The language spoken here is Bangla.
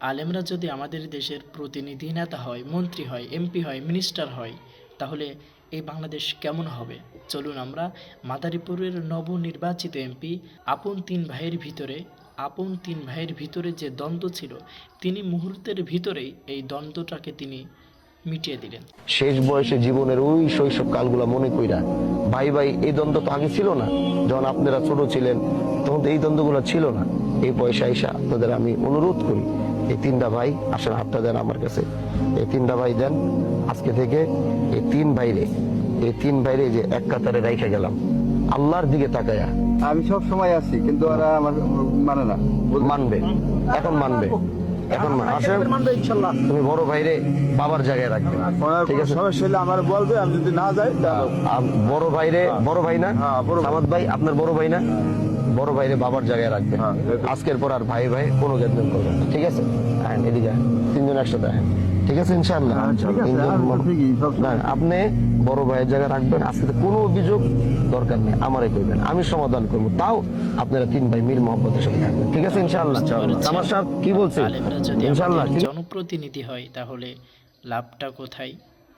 আলেমরা যদি আমাদের দেশের প্রতিনিধি নেতা হয়, মন্ত্রী হয়, এমপি হয়, মিনিস্টার হয়, তাহলে এই বাংলাদেশ কেমন হবে? চলুন আমরা মাদারীপুরের নবনির্বাচিত এমপি আপন তিন ভাইয়ের ভিতরে যে দ্বন্দ্ব ছিল, তিনি মুহূর্তের ভিতরেই এই দ্বন্দ্বটাকে তিনি মিটিয়ে দিলেন। শেষ বয়সে জীবনের ওই শৈশব কালগুলা মনে কইরা, ভাই ভাই এই দ্বন্দ্ব তো আগে ছিল না, যখন আপনারা ছোট ছিলেন তখন তো এই দ্বন্দ্বগুলো ছিল না। এই বয়সে আইসা আপনাদের আমি অনুরোধ করি, এই তিনটা ভাই আসেন, হাতটা দেন আমার কাছে, এই তিনটা ভাই দেন। আজকে থেকে এই তিন ভাইরে যে এক কাতারে রাইখা গেলাম আল্লাহর দিকে তাকায়া। আমি সব সময় আছি, কিন্তু ওরা আমার মানে না। মানবে, এখন মানবে, এখন আসেন। তুমি বড় ভাইরে বাবার জায়গায় রাখবে, ঠিক আছে? সমস্যা হলে আমার বলবে, আমি যদি না যাই বড় ভাইরে, বড় ভাই না সামাদ ভাই, আপনার বড় ভাই না, বড় ভাইরে বাবার জায়গায় রাখবে। আজকের পর আর ভাই ভাই কোনো জ্ঞান করবেন না, ঠিক আছে? হ্যাঁ, এদিকে তিনজন একসাথে, হ্যাঁ ঠিক আছে ইনশাআল্লাহ। না, আপনি বড় ভাইয়ের জায়গায় রাখবেন। আজকে কোনো অভিযোগ দরকার নেই, আমারে করবেন, আমি সমাধান করবো। তাও আপনারা তিন ভাই মিল মহব্বতের সাথে থাকবেন, ঠিক আছে ইনশাআল্লাহ? আমার সাহেব কি বলছে? আলেমরা যদি ইনশাআল্লাহ আমাদের জনপ্রতিনিধি হয়, তাহলে লাভটা কোথায়?